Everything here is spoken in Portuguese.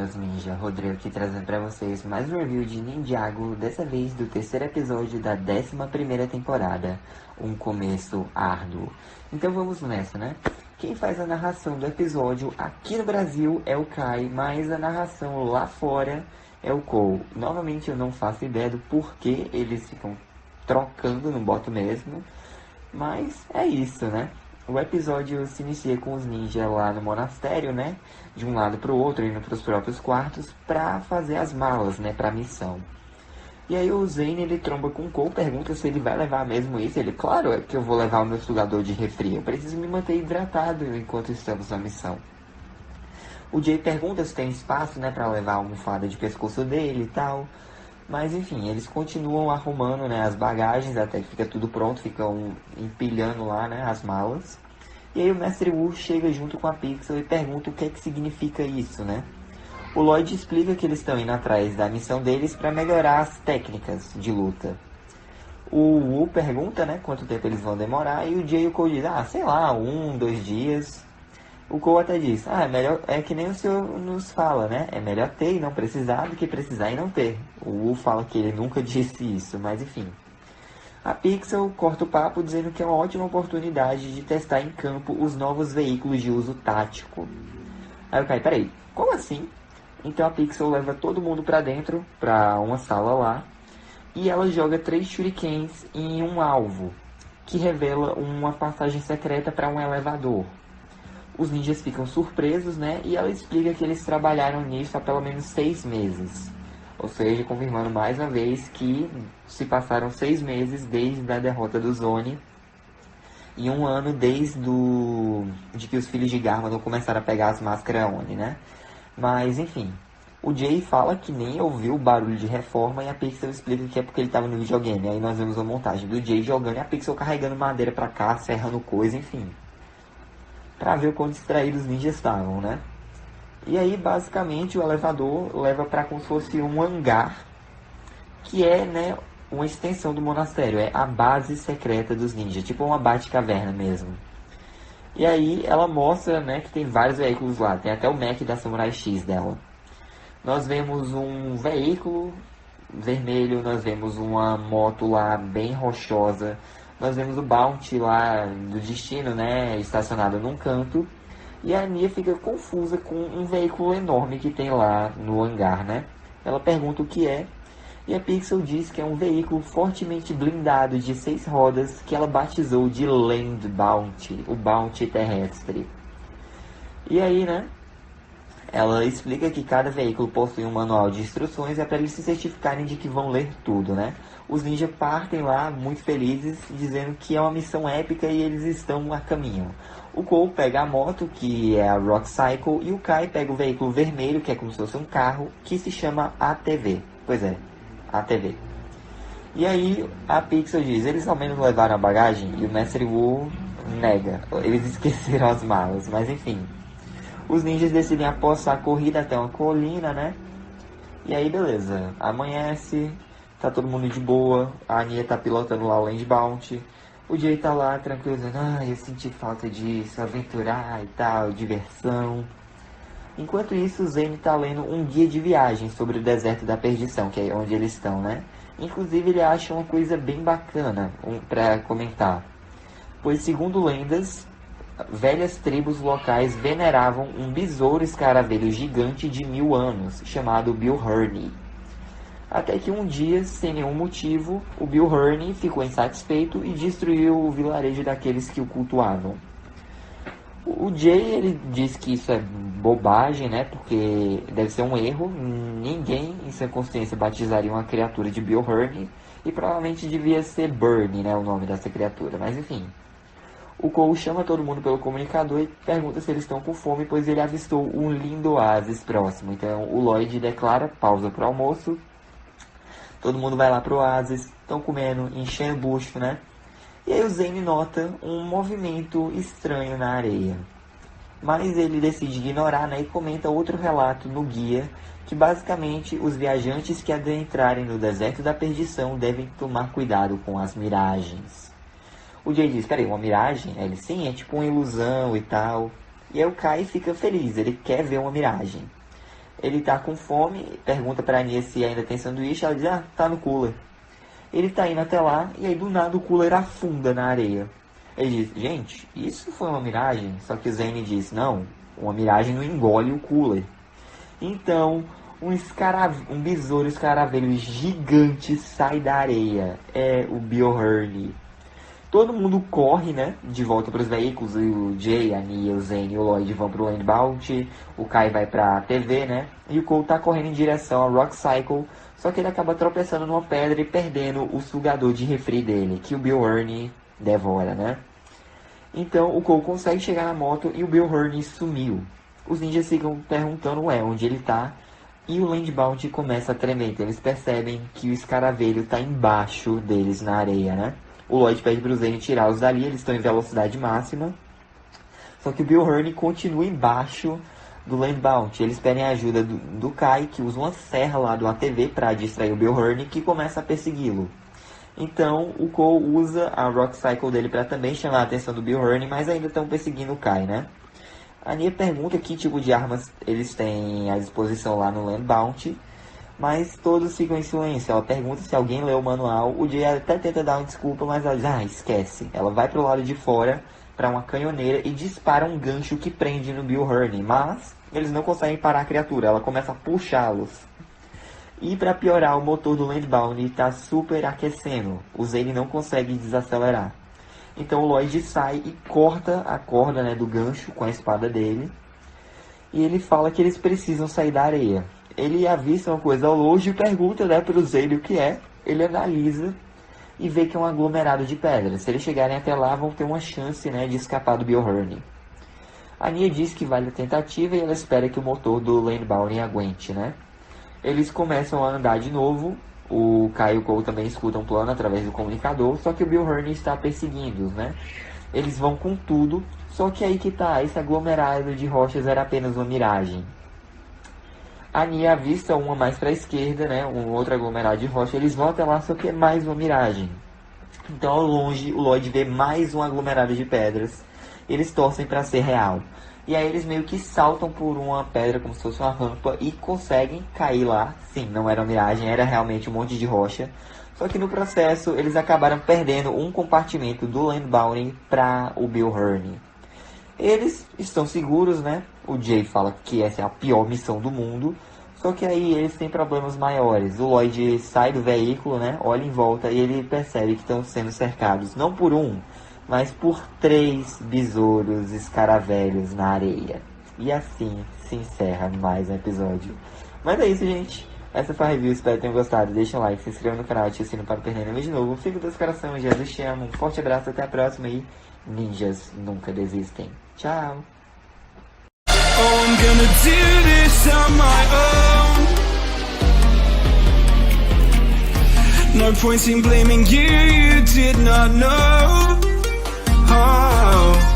meus ninja, Rodrigo aqui trazendo pra vocês mais um review de Ninjago, dessa vez do terceiro episódio da 11ª temporada, um começo árduo. Então vamos nessa, né? Quem faz a narração do episódio aqui no Brasil é o Kai, mas a narração lá fora é o Cole. Novamente eu não faço ideia do porquê eles ficam trocando, não boto mesmo, mas é isso, né? O episódio se inicia com os ninjas lá no monastério, né? De um lado para o outro, indo para os próprios quartos, para fazer as malas, né? Para a missão. E aí o Zane, ele tromba com o Cole, pergunta se ele vai levar mesmo isso. Ele, claro, é que eu vou levar o meu sugador de refri. Eu preciso me manter hidratado enquanto estamos na missão. O Jay pergunta se tem espaço, né? Para levar a almofada de pescoço dele e tal. Mas enfim, eles continuam arrumando, né, as bagagens até que fica tudo pronto, ficam empilhando lá, né, as malas. E aí o Mestre Wu chega junto com a Pixel e pergunta o que é que significa isso, né? O Lloyd explica que eles estão indo atrás da missão deles para melhorar as técnicas de luta. O Wu pergunta, né, quanto tempo eles vão demorar e o Jay e o Cole dizem, sei lá, 2 dias. O Cole até diz, melhor, é que nem o senhor nos fala, né? É melhor ter e não precisar do que precisar e não ter. O Wu fala que ele nunca disse isso, mas enfim. A Pixel corta o papo dizendo que é uma ótima oportunidade de testar em campo os novos veículos de uso tático. Aí eu caí, peraí, como assim? Então a Pixel leva todo mundo pra dentro, pra uma sala lá, e ela joga 3 shurikens em um alvo, que revela uma passagem secreta para um elevador. Os ninjas ficam surpresos, né? E ela explica que eles trabalharam nisso há pelo menos 6 meses. Ou seja, confirmando mais uma vez que se passaram 6 meses desde a derrota do Zone. E 1 ano de que os filhos de Garmadon começaram a pegar as máscaras Oni, né? Mas, enfim. O Jay fala que nem ouviu o barulho de reforma e a Pixel explica que é porque ele estava no videogame. Aí nós vemos a montagem do Jay jogando e a Pixel carregando madeira pra cá, serrando coisa, enfim. Pra ver o quão distraídos os ninjas estavam, né? E aí, basicamente, o elevador leva pra como se fosse um hangar, que é, né, uma extensão do monastério. É a base secreta dos ninjas, tipo uma Batcaverna mesmo. E aí, ela mostra, né, que tem vários veículos lá. Tem até o Mac da Samurai X dela. Nós vemos um veículo vermelho, nós vemos uma moto lá bem rochosa. Nós vemos o Bounty lá do destino, né, estacionado num canto. E a Nia fica confusa com um veículo enorme que tem lá no hangar, né? Ela pergunta o que é. E a Pixel diz que é um veículo fortemente blindado de 6 rodas que ela batizou de Land Bounty, o Bounty terrestre. E aí, né? Ela explica que cada veículo possui um manual de instruções e é para eles se certificarem de que vão ler tudo, né? Os ninjas partem lá muito felizes, dizendo que é uma missão épica e eles estão a caminho. O Cole pega a moto, que é a Rock Cycle, e o Kai pega o veículo vermelho, que é como se fosse um carro, que se chama ATV. Pois é, ATV. E aí a Pixel diz, eles ao menos levaram a bagagem? E o Mestre Wu nega, eles esqueceram as malas, mas enfim. Os ninjas decidem apostar a corrida até uma colina, né? E aí, beleza. Amanhece, tá todo mundo de boa. A Ania tá pilotando lá o Land Bounty. O Jay tá lá tranquilo, dizendo, eu senti falta disso, aventurar e tal, diversão. Enquanto isso, o Zane tá lendo um guia de viagem sobre o deserto da perdição, que é onde eles estão, né? Inclusive, ele acha uma coisa bem bacana pra comentar. Pois, segundo lendas, velhas tribos locais veneravam um besouro escaravelho gigante de 1000 anos, chamado Bill Hurney. Até que um dia, sem nenhum motivo, o Bill Hurney ficou insatisfeito e destruiu o vilarejo daqueles que o cultuavam. O Jay, ele diz que isso é bobagem, né? Porque deve ser um erro. Ninguém em sua consciência batizaria uma criatura de Bill Hurney. E provavelmente devia ser Bernie, né? O nome dessa criatura. Mas enfim. O Cole chama todo mundo pelo comunicador e pergunta se eles estão com fome, pois ele avistou um lindo oásis próximo. Então o Lloyd declara pausa para o almoço. Todo mundo vai lá pro oásis, estão comendo, enchendo o bucho, né? E aí o Zane nota um movimento estranho na areia. Mas ele decide ignorar, né? E comenta outro relato no guia, que basicamente os viajantes que adentrarem no deserto da perdição devem tomar cuidado com as miragens. O Jay diz, peraí, uma miragem? Ele, sim, é tipo uma ilusão e tal. E aí o Kai fica feliz, ele quer ver uma miragem. Ele tá com fome, pergunta pra Anya se ainda tem sanduíche, ela diz, ah, tá no cooler. Ele tá indo até lá, e aí do nada o cooler afunda na areia. Ele diz, gente, isso foi uma miragem? Só que o Zane diz, não, uma miragem não engole o cooler. Então, um besouro escaravelho gigante sai da areia. É o Bjorn. Todo mundo corre, né, de volta para os veículos. O Jay, a Nia, o Zane e o Lloyd vão pro Land Bounty. O Kai vai pra TV, né? E o Cole tá correndo em direção ao Rock Cycle. Só que ele acaba tropeçando numa pedra e perdendo o sugador de refri dele, que o Bjorn devora, né? Então o Cole consegue chegar na moto e o Bjorn sumiu. Os ninjas ficam perguntando, onde ele tá? E o Land Bounty começa a tremer. Então eles percebem que o escaravelho tá embaixo deles na areia, né? O Lloyd pede pro Zane tirá-los dali, eles estão em velocidade máxima. Só que o Bjorn continua embaixo do Land Bounty. Eles pedem a ajuda do Kai, que usa uma serra lá do ATV para distrair o Bjorn, que começa a persegui-lo. Então o Cole usa a Rock Cycle dele para também chamar a atenção do Bjorn, mas ainda estão perseguindo o Kai, né? A Nia pergunta que tipo de armas eles têm à disposição lá no Land Bounty, mas todos ficam em silêncio. Ela pergunta se alguém leu o manual. O Jay até tenta dar uma desculpa, mas ela diz, esquece. Ela vai pro lado de fora, para uma canhoneira, e dispara um gancho que prende no Bjorn. Mas eles não conseguem parar a criatura, ela começa a puxá-los. E para piorar, o motor do Landbound está super aquecendo. O Zane não consegue desacelerar. Então o Lloyd sai e corta a corda, né, do gancho com a espada dele. E ele fala que eles precisam sair da areia. Ele avista uma coisa ao longe e pergunta, né, para o Zane o que é. Ele analisa e vê que é um aglomerado de pedras. Se eles chegarem até lá, vão ter uma chance, né, de escapar do Bjorn. A Nia diz que vale a tentativa e ela espera que o motor do Landbound aguente, né? Eles começam a andar de novo. O Kai e o Cole também escutam um plano através do comunicador, só que o Bjorn está perseguindo-os, né? Eles vão com tudo, só que aí que tá, esse aglomerado de rochas era apenas uma miragem. A Nia avista uma mais para a esquerda, né? Um outro aglomerado de rocha. Eles vão até lá, só que é mais uma miragem. Então, ao longe, o Lloyd vê mais um aglomerado de pedras. Eles torcem para ser real. E aí eles meio que saltam por uma pedra como se fosse uma rampa e conseguem cair lá. Sim, não era uma miragem, era realmente um monte de rocha. Só que no processo eles acabaram perdendo um compartimento do Landbound para o Bjorn. Eles estão seguros, né? O Jay fala que essa é a pior missão do mundo. Só que aí eles têm problemas maiores. O Lloyd sai do veículo, né? Olha em volta e ele percebe que estão sendo cercados. Não por um, mas por 3 besouros escaravelhos na areia. E assim se encerra mais um episódio. Mas é isso, gente. Essa foi a review, espero que tenham gostado. Deixa um like, se inscreva no canal, ative o sino para não perder nenhum vídeo novo. Fico dos corações, Jesus te amo. Um forte abraço, até a próxima e ninjas nunca desistem. Tchau! Oh, I'm gonna do this on my own. No point in blaming you, you did not know. Oh.